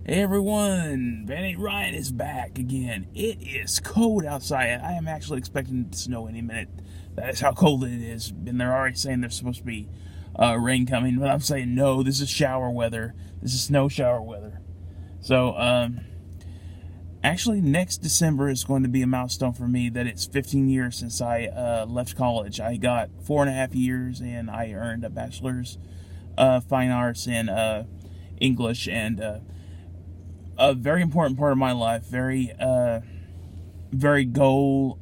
Hey everyone, Vanity Ryan is back again. It is cold outside. I am actually expecting it to snow any minute. That is how cold it is. And they're already saying there's supposed to be rain coming, but I'm saying no, this is shower weather. This is snow shower weather. So, actually next December is going to be a milestone for me that it's 15 years since I left college. I got 4.5 years and I earned a bachelor's fine arts in English, and a very important part of my life, very goal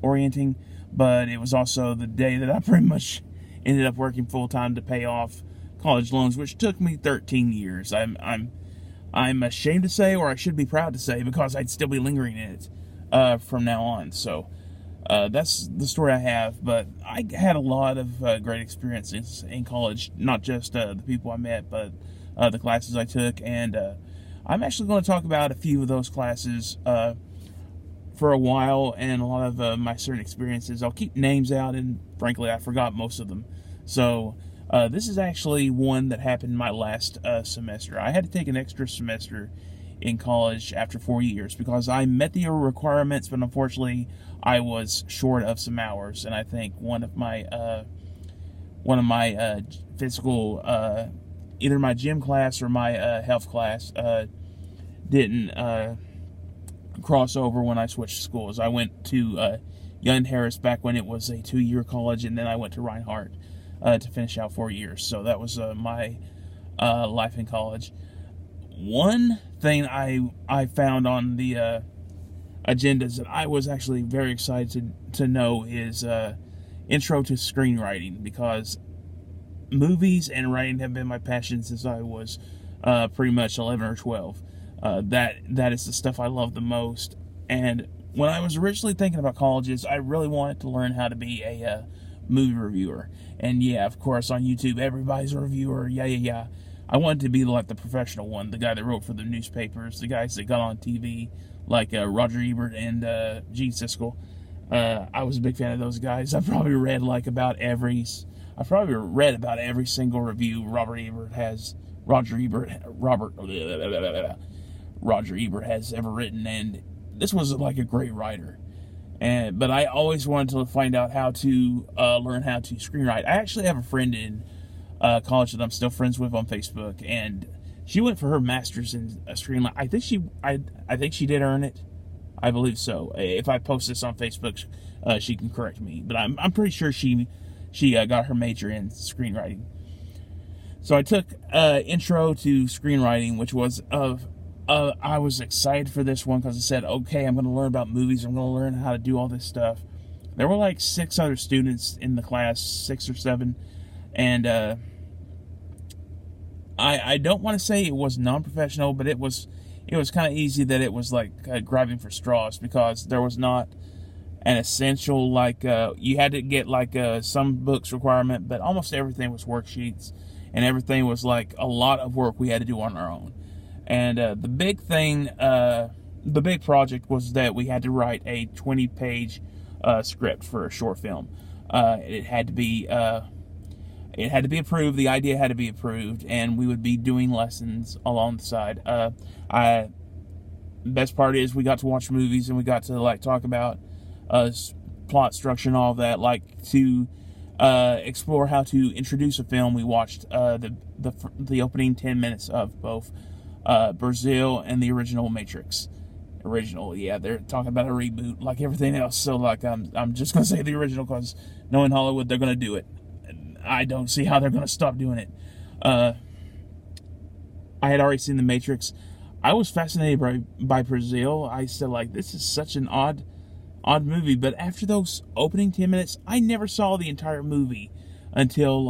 orienting, but it was also the day that I pretty much ended up working full time to pay off college loans, which took me 13 years. I'm ashamed to say, or I should be proud to say, because I'd still be lingering in it from now on. So that's the story I have. But I had a lot of great experiences in college, not just the people I met, but the classes I took, and I'm actually going to talk about a few of those classes for a while, and a lot of my certain experiences. I'll keep names out, and frankly, I forgot most of them. So this is actually one that happened my last semester. I had to take an extra semester in college after 4 years because I met the requirements, but unfortunately, I was short of some hours, and I think one of my physical either my gym class or my health class didn't cross over when I switched schools. I went to Young Harris back when it was a 2-year college, and then I went to Reinhardt to finish out 4 years. So that was my life in college. One thing I found on the agendas that I was actually very excited to know is intro to screenwriting, because movies and writing have been my passion since I was pretty much 11 or 12. That is the stuff I love the most. And when I was originally thinking about colleges, I really wanted to learn how to be a movie reviewer. And yeah, of course, on YouTube, everybody's a reviewer. Yeah. I wanted to be like the professional one, the guy that wrote for the newspapers, the guys that got on TV, like Roger Ebert and Gene Siskel. I was a big fan of those guys. I've probably read about every single review Roger Ebert has ever written, and this was like a great writer. But I always wanted to find out how to learn how to screenwrite. I actually have a friend in college that I'm still friends with on Facebook, and she went for her master's in screenwriting. I think she did earn it. I believe so. If I post this on Facebook, she can correct me. But I'm pretty sure she got her major in screenwriting. So I took intro to screenwriting, which was I was excited for this one because I said, okay, I'm going to learn about movies. I'm going to learn how to do all this stuff. There were like 6 other students in the class, 6 or 7, and I don't want to say it was non-professional, but it was kind of easy that it was like grabbing for straws, because there was not an essential, you had to get some books requirement, but almost everything was worksheets, and everything was like a lot of work we had to do on our own. And the big project was that we had to write a 20-page script for a short film. It had to be approved. The idea had to be approved, and we would be doing lessons along the side. Best part is we got to watch movies, and we got to talk about plot structure and all that, to explore how to introduce a film. We watched the opening 10 minutes of both Brazil and the original Matrix. Yeah, they're talking about a reboot like everything else. So I'm just gonna say the original, because knowing Hollywood, they're gonna do it. I don't see how they're gonna stop doing it. I had already seen the Matrix. I was fascinated by Brazil. I said, this is such an odd movie. But after those opening 10 minutes, I never saw the entire movie until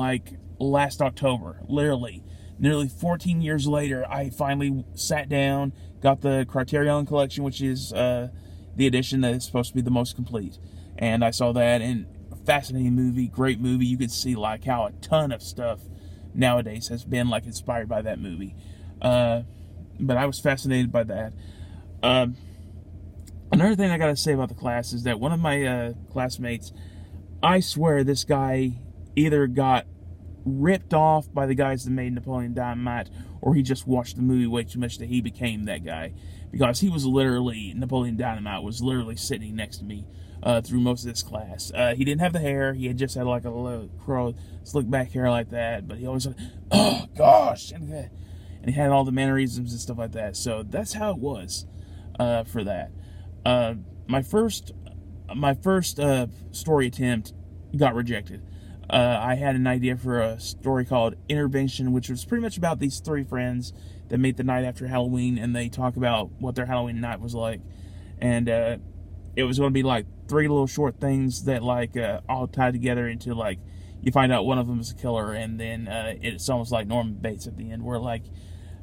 last October. Literally, nearly 14 years later, I finally sat down, got the Criterion Collection, which is the edition that is supposed to be the most complete. And I saw that, and fascinating movie, great movie. You could see how a ton of stuff nowadays has been inspired by that movie. But I was fascinated by that. Another thing I gotta say about the class is that one of my classmates, I swear this guy either got ripped off by the guys that made Napoleon Dynamite, or he just watched the movie way too much that he became that guy. Because he was literally, Napoleon Dynamite was literally sitting next to me through most of this class. He didn't have the hair. He had just had like a little curl, slick back hair like that. But he always said, oh, gosh. And he had all the mannerisms and stuff like that. So that's how it was for that. My first story attempt got rejected. I had an idea for a story called Intervention, which was pretty much about these three friends that meet the night after Halloween, and they talk about what their Halloween night was like. And it was going to be like three little short things that like all tied together into like, you find out one of them is a killer, and then it's almost like Norman Bates at the end, where like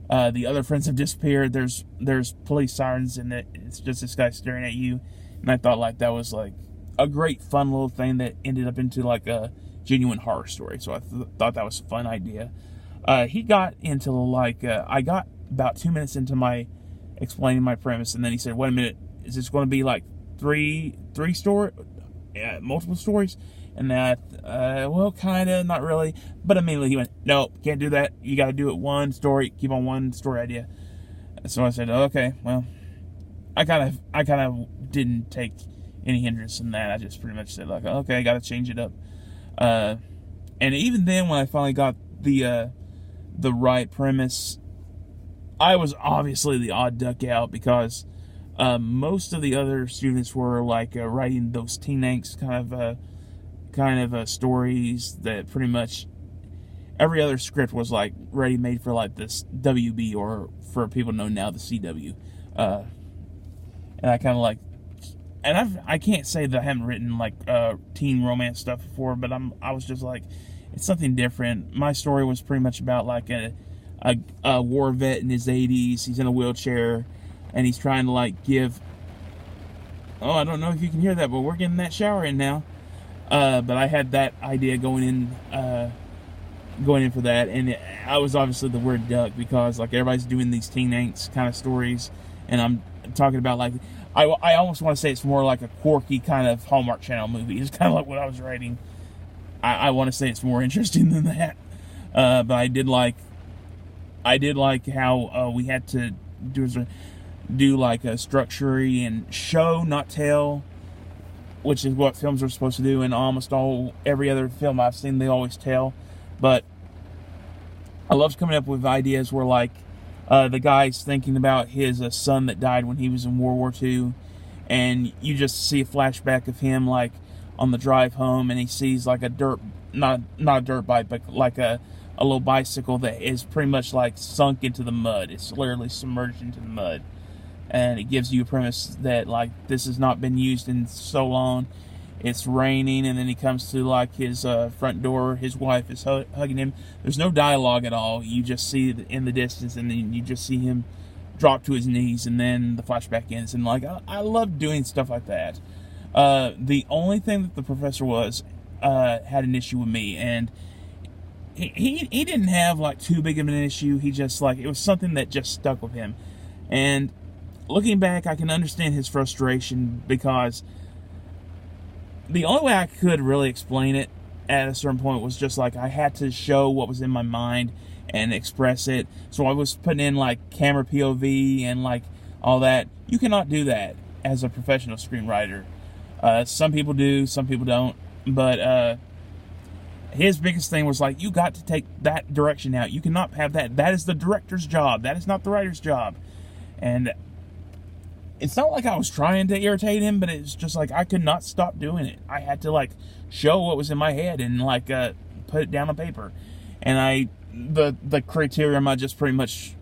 the other friends have disappeared. There's police sirens, and it's just this guy staring at you. And I thought like that was like a great fun little thing that ended up into like a genuine horror story. So I thought that was a fun idea. He got into like I got about 2 minutes into my explaining my premise, and then he said, "Wait a minute, is this going to be like multiple stories?" And that, well, kind of, not really. But immediately he went, "No, can't do that. You got to do it one story. Keep on one story idea." So I said, "Okay, well." I kind of didn't take any hindrance in that. I just pretty much said like, okay, I got to change it up. And even then, when I finally got the right premise, I was obviously the odd duck out, because most of the other students were like writing those teen angst kind of stories that pretty much every other script was like ready made for like this WB, or for people know now the CW. And I kind of like, and I can't say that I haven't written like teen romance stuff before, but I was just like, it's something different. My story was pretty much about like a war vet in his 80s. He's in a wheelchair, and he's trying to like give. Oh, I don't know if you can hear that, but we're getting that shower in now. But I had that idea going in for that, and I was obviously the weird duck, because like everybody's doing these teen angst kind of stories, and I'm talking about like, I almost want to say it's more like a quirky kind of Hallmark Channel movie. It's kind of like what I was writing. I want to say it's more interesting than that, but I did like how we had to do like a structure and show, not tell, which is what films are supposed to do. And almost every other film I've seen, they always tell. But I love coming up with ideas where like the guy's thinking about his son that died when he was in World War II, and you just see a flashback of him like on the drive home, and he sees like not a dirt bike, but like a little bicycle that is pretty much like sunk into the mud. It's literally submerged into the mud, and it gives you a premise that like this has not been used in so long. It's raining, and then he comes to like his front door. His wife is hugging him. There's no dialogue at all. You just see it in the distance, and then you just see him drop to his knees, and then the flashback ends. And like I love doing stuff like that. The only thing that the professor had an issue with me, and he didn't have like too big of an issue. He just like, it was something that just stuck with him. And looking back, I can understand his frustration, because the only way I could really explain it at a certain point was just like I had to show what was in my mind and express it. So I was putting in like camera POV and like all that. You cannot do that as a professional screenwriter. Some people do, some people don't. But his biggest thing was like, you got to take that direction out. You cannot have that. That is the director's job. That is not the writer's job. And it's not like I was trying to irritate him, but it's just like I could not stop doing it. I had to like show what was in my head and like put it down on paper. And the criterion I just pretty much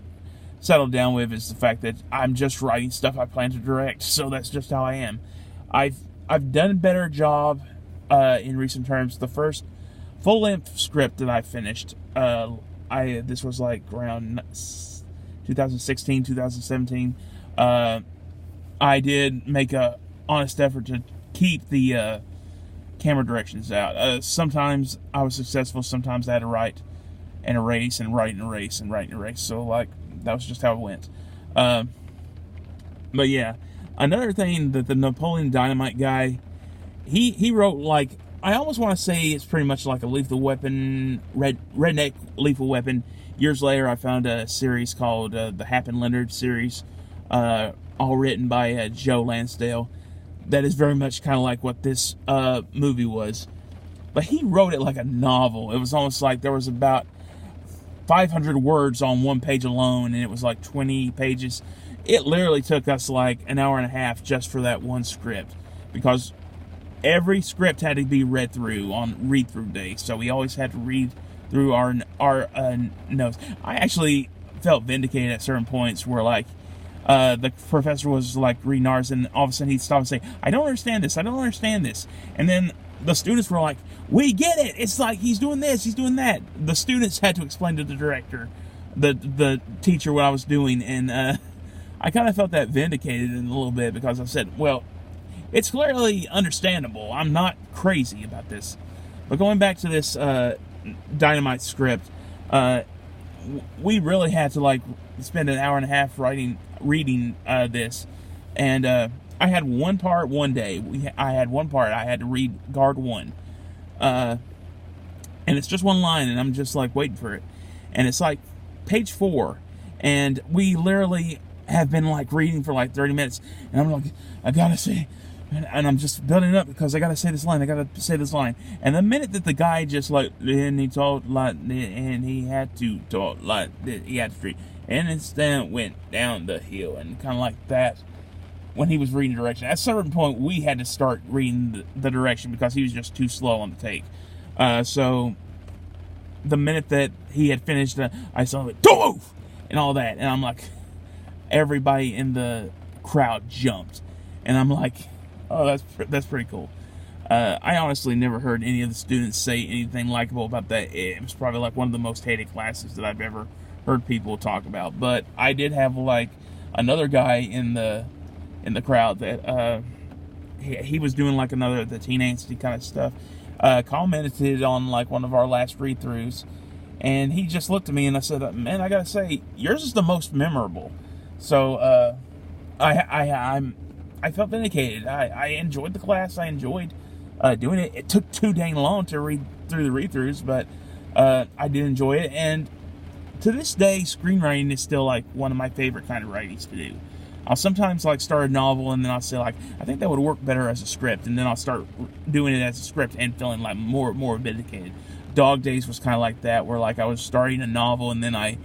settled down with is the fact that I'm just writing stuff I plan to direct. So that's just how I am. I've done a better job in recent terms. The first full-length script that I finished, this was like around 2016, 2017. I did make a honest effort to keep the camera directions out. Sometimes I was successful, sometimes I had to write and erase and write and erase and write and erase. So like that was just how it went. But yeah, another thing that the Napoleon Dynamite guy, he wrote like I almost want to say it's pretty much like a Lethal Weapon, redneck Lethal Weapon. Years later, I found a series called the Hap and Leonard series, all written by Joe Lansdale. That is very much kind of like what this movie was. But he wrote it like a novel. It was almost like there was about 500 words on one page alone, and it was like 20 pages. It literally took us like an hour and a half just for that one script, because every script had to be read through on read-through day. So we always had to read through our notes. I actually felt vindicated at certain points where, like, the professor was like reading ours, and all of a sudden he'd stop and say, I don't understand this, and then the students were like, we get it, it's like he's doing this, he's doing that. The students had to explain to the director, the teacher, what I was doing, and I kind of felt that vindicated in a little bit, because I said, well, it's clearly understandable, I'm not crazy about this. But going back to this Dynamite script, we really had to like spend an hour and a half reading this, and I had one part one day. I had one part I had to read Guard 1, and it's just one line, and I'm just like waiting for it, and it's like page 4, and we literally have been like reading for like 30 minutes, and I'm like, I gotta say, and I'm just building up because I gotta say this line, and the minute that the guy just like, and he talked like, and he had to talk like, he had to street, and instead went down the hill, and kind of like that. When he was reading direction, at a certain point, we had to start reading the direction because he was just too slow on the take. So the minute that he had finished, I saw it, don't move, and all that, and I'm like, everybody in the crowd jumped, and I'm like, oh, that's pretty cool. I honestly never heard any of the students say anything likable about that. It was probably like one of the most hated classes that I've ever heard people talk about. But I did have like another guy in the crowd that he was doing like the teen angsty kind of stuff. Commented on like one of our last read-throughs, and he just looked at me and I said, man, I gotta say, yours is the most memorable. So I felt vindicated. I enjoyed the class. I enjoyed doing it. It took too dang long to read through the read-throughs, but I did enjoy it. And to this day, screenwriting is still like one of my favorite kind of writings to do. I'll sometimes like start a novel, and then I'll say like, I think that would work better as a script, and then I'll start doing it as a script and feeling like more vindicated. Dog Days was kind of like that, where like I was starting a novel and then I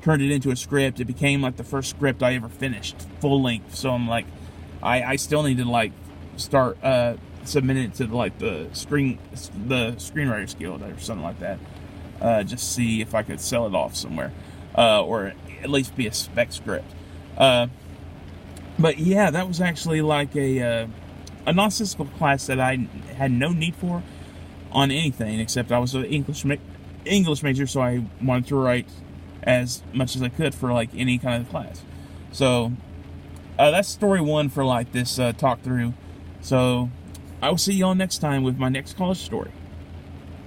turned it into a script. It became like the first script I ever finished full length. So I'm like, I still need to like start submitting it to like the Screenwriters Guild or something like that. Just see if I could sell it off somewhere, or at least be a spec script. But yeah, that was actually like a non-statistical class that I had no need for on anything, except I was an English major, so I wanted to write as much as I could for like any kind of class. So that's story 1 for like this talk through. So I will see y'all next time with my next college story.